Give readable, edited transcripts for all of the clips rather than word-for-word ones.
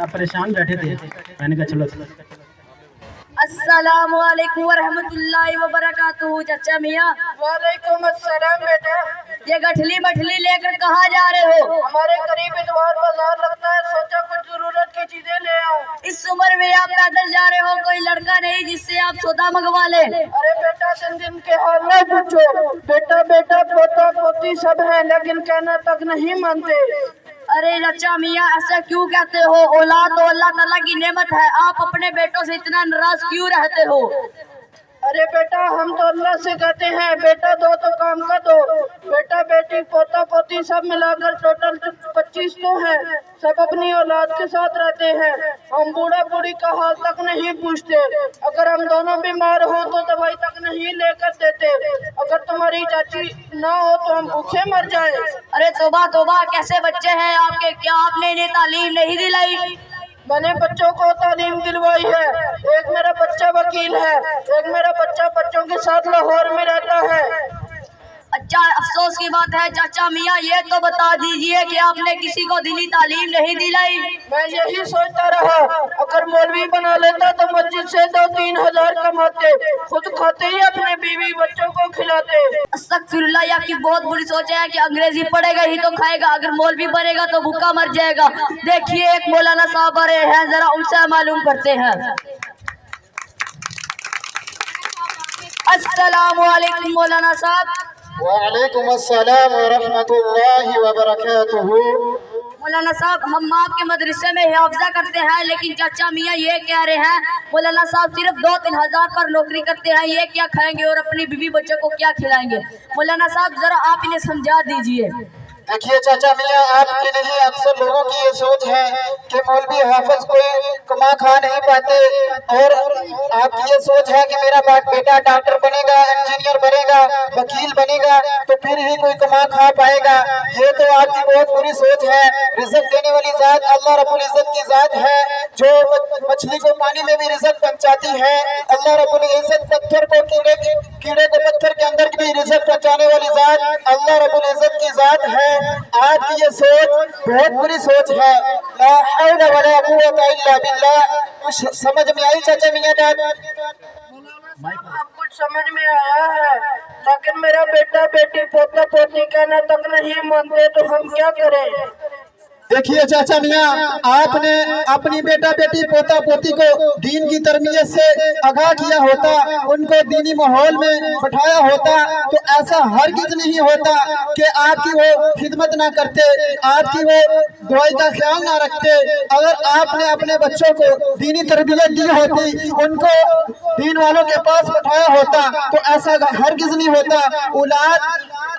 परेशान बैठे थे, मैंने कहा चलो। अस्सलामु अलैकुम वरहमतुल्लाहि वबरकातुहू। चाचा मियाँ। वालेकुम अस्सलाम बेटा। ये गठली मठली लेकर कहाँ जा रहे हो? हमारे करीब इतवार बाजार लगता है, सोचा कुछ जरूरत की चीजें ले आऊं। इस उम्र में आप पैदल जा रहे हो, कोई लड़का नहीं जिससे आप सौदा मंगवा ले? अरे बेटा दिन दिन के हाल न पूछो, बेटा बेटा पोता पोती सब है, लेकिन कहना तक नहीं मानते। अरे चाचा मियाँ ऐसा क्यों कहते हो? औलाद तो अल्लाह ताला की नेमत है, आप अपने बेटों से इतना नाराज क्यों रहते हो? अरे बेटा हम तो अल्लाह से कहते हैं, बेटा दो तो काम का दो। बेटा बेटी पोता पोती सब मिलाकर टोटल 25 तो है, सब अपनी औलाद के साथ रहते हैं। हम बूढ़ा बूढ़ी का हाल तक नहीं पूछते, अगर हम दोनों बीमार हो तो दवाई तक नहीं लेकर देते। अगर तुम्हारी चाची ना हो तो हम भूखे मर जाए। अरे तोबा तोबा, कैसे बच्चे हैं आपके? क्या आपने इन्हें तालीम नहीं दिलाई? मैंने बच्चों को तालीम दिलवाई है। एक मेरा बच्चा वकील है, एक मेरा बच्चा बच्चों के साथ लाहौर में रहता है। अच्छा अफसोस की बात है चाचा मियाँ, ये तो बता दीजिए कि आपने किसी को दीनी तालीम नहीं दिलाई। मैं यही सोचता रहा, अगर मौलवी बना लेता तो मस्जिद से 2-3 हजार कमाते, खुद खाते ही अपने बीवी बच्चों को खिलाते। अस्तगफिरुल्लाह, ये आपकी बहुत बुरी सोच है कि अंग्रेजी पढ़ेगा ही तो खाएगा, अगर मौलवी बनेगा तो भूखा मर जाएगा। देखिए एक मौलाना साहब आ रहे हैं, जरा उनसे मालूम करते हैं। अस्सलामु अलैकुम मौलाना साहब। वालेकुम अस्सलाम वरहमतुल्लाहि वबरकातुहू। मौलाना साहब हम आपके मदरसे में हिफ्ज़ा करते हैं, लेकिन चाचा मियाँ ये कह रहे हैं मौलाना साहब सिर्फ 2-3 हजार पर नौकरी करते हैं, ये क्या खाएंगे और अपनी बीवी बच्चों को क्या खिलाएंगे? मौलाना साहब जरा आप इन्हें समझा दीजिए। देखिए चाचा मियाँ, आपकी नहीं अक्सर लोगों की ये सोच है कि मौलवी हाफिज कोई कमा खा नहीं पाते, और आपकी ये सोच है कि मेरा बेटा डॉक्टर बनेगा, इंजीनियर बनेगा, वकील बनेगा तो फिर ही कोई कमा खा पाएगा। ये तो आपकी बहुत बुरी सोच है। रिज़्क़ देने वाली जात अल्लाह रब्बुल इज़्ज़त की जात है, जो मछली को पानी में भी रिज़्क़ पहुंचाती है। अल्लाह रब्बुल इज़्ज़त पत्थर को कीड़े को पत्थर के अंदर भी रिज़्क़ पहुंचाने वाली जात अल्लाह रब्बुल इज़्ज़त की जात है। आपकी ये सोच बहुत बुरी सोच है। ला हौला वला कुव्वता इल्ला बिल्लाह। कुछ समझ में आई चाचा मियाँ? अब कुछ समझ में आया है, लेकिन मेरा बेटा बेटी पोता पोती कहना तक नहीं मानते, तो हम क्या करें? देखिए चाचा मियाँ, आपने अपनी बेटा बेटी पोता पोती को दीन की तरबियत से आगाह किया होता, उनको दीनी माहौल में बैठाया होता, तो ऐसा हरगिज नहीं होता कि आपकी वो खिदमत ना करते, आपकी वो दुआई का ख्याल ना रखते। अगर आपने अपने बच्चों को दीनी तरबियत दी होती, उनको दीन वालों के पास बैठाया होता, तो ऐसा हरगिज नहीं होता। औलाद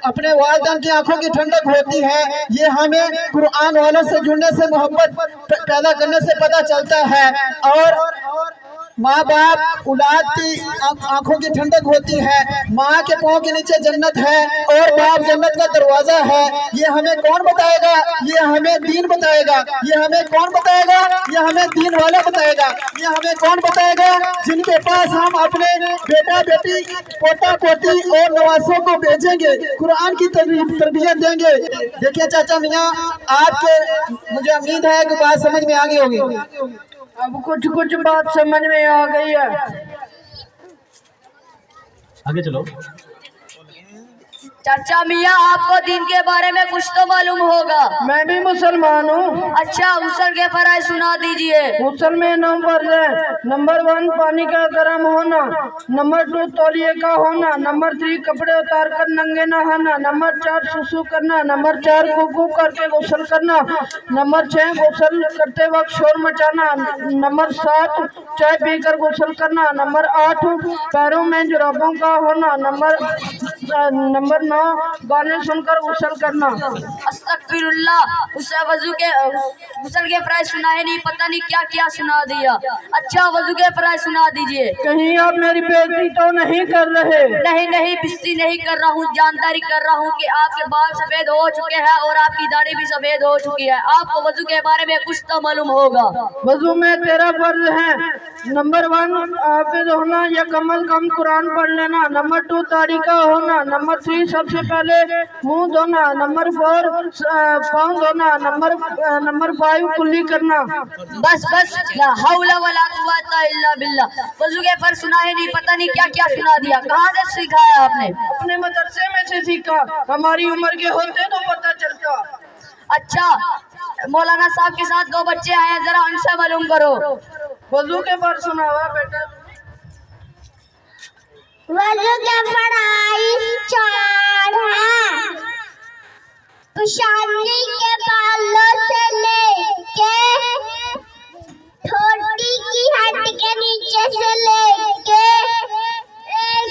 अपने वालिदैन की आंखों की ठंडक होती है, ये हमें कुरान वालों से जुड़ने से, मोहब्बत पैदा करने से पता चलता है। और माँ बाप औलाद की आंखों की ठंडक होती है। माँ के पाँव के नीचे जन्नत है और बाप जन्नत का दरवाजा है। ये हमें कौन बताएगा? ये हमें दीन बताएगा। ये हमें कौन बताएगा? ये हमें दीन वाला बताएगा। ये हमें कौन बताएगा? जिनके पास हम अपने बेटा बेटी पोता पोती और नवासों को भेजेंगे, कुरान की तरबियत देंगे। देखिए चाचा मियाँ, आपके मुझे उम्मीद है कि बात समझ में आ गई होगी। अब कुछ बात समझ में आ गई है। आगे चलो। चाचा मियाँ आपको दीन के बारे में कुछ तो मालूम होगा। मैं भी मुसलमान हूँ। अच्छा गुस्ल के फराइज सुना दीजिए। गुस्ल में नंबर 1 पानी का गर्म होना, नंबर 2 तौलिए का होना, नंबर 3 कपड़े उतार कर नंगे नहाना, नंबर 4 सुसु करना, नंबर 4 कुकू करके गुस्ल करना, नंबर 6 गुस्ल करते वक्त शोर मचाना, नंबर 7 चाय पीकर गुस्ल करना, नंबर 8 पैरों में जुराबों का होना, नंबर 9 गाने सुनकर गुस्ल करना। अस्तगफिरुल्लाह, उसे वजू के गुस्ल के फराइज सुनाए नहीं, पता नहीं क्या क्या सुना दिया। अच्छा वजू के फराइज सुना दीजिए। कहीं आप मेरी बेइज्जती तो नहीं कर रहे? नहीं नहीं, बेइज्जती नहीं कर रहा हूँ, जानकारी कर रहा हूँ कि आपके बाल सफेद हो चुके हैं और आपकी दाढ़ी भी सफेद हो चुकी है। आपको वजू के बारे में कुछ तो मालूम होगा। वजू में 13 फर्ज हैं। नंबर 1 हाफिज होना या कम कुरान पढ़ लेना, नंबर 2 दाढ़ी का होना, नंबर 3 सबसे पहले मुंह धोना, नंबर 4 पाँव धोना, नंबर 5 कुल्ली करना। बस बस, ला हौला वला कुव्वता इल्ला बिल्लाह। वजू के फर्ज सुना है नहीं, पता नहीं क्या क्या सुना दिया। कहाँ से सिखाया आपने? अपने मदरसे में से सीखा, हमारी उम्र के होते तो पता चलता। अच्छा, मौलाना साहब के साथ 2 बच्चे आए हैं, जरा उनसे मालूम करो। वजू के फर्ज सुना हुआ बेटा। वजू के फराइज 4 हैं। पेशानी के बालों से लेके ठोड़ी की हड्डी के नीचे से लेके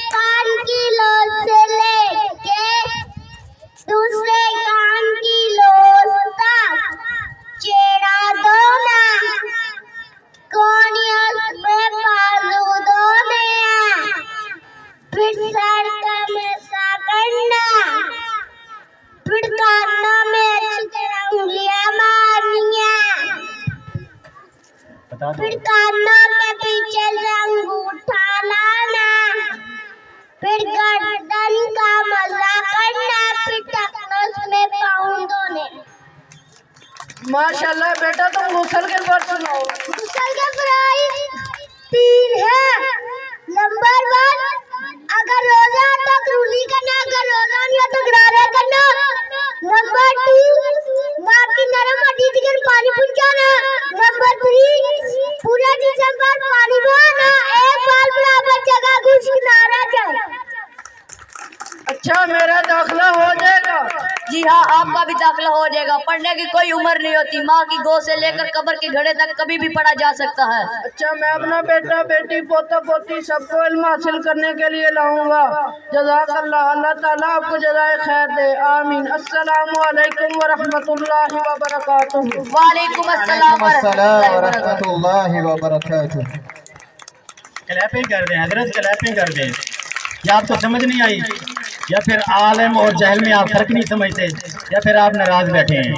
कान की लोज से लेके दूसरे कान की लोज तक चेहरा धोना, कोनियों में बाजू धोने, फिर सर का मैसा करना, फिर कानों में अच्छी तरह उंगलियां मारनिया, बता दो। फिर कानों के पीछे से अंगूठा लाना, फिर गर्दन का मजा करना, फिर टकनों में पाँव धोने। माशाल्लाह बेटा, तुम गुसल के फर्ज सुनाओ। गुस्ल के फराइज 3 है। नंबर 1, अगर रोजा है तो कुल्ली करना, अगर रोजा नहीं है तो गरारा करना। नंबर 2, नाक की नरम हड्डी तक पानी पहुंचाना। नंबर 3, पूरा जिस्म पर पानी बहाना, एक बार बराबर जगह खुश्क ना रह जाए। अच्छा, मेरा दाखिला हो जाएगा? जी हाँ, आपका भी दाखिला हो जाएगा। पढ़ने की कोई उम्र नहीं होती। माँ की गोद से लेकर कब्र के घड़े तक कभी भी पढ़ा जा सकता है। अच्छा, मैं अपना बेटा बेटी पोता पोती सबको इल्म हासिल करने के लिए लाऊंगा। जज़ाकल्लाह, अल्लाह ताला आपको जज़ाए खैर दे, आमीन। अस्सलामु अलैकुम व रहमतुल्लाहि व बरकातुहू। वालेकुम अस्सलाम व रहमतुल्लाहि व बरकातुहू। क्लैपिंग कर दें हजरत, क्लैपिंग कर दें। या आपको समझ नहीं आई, या फिर आलम और जहल में आप फर्क नहीं समझते, या फिर आप नाराज बैठे हैं।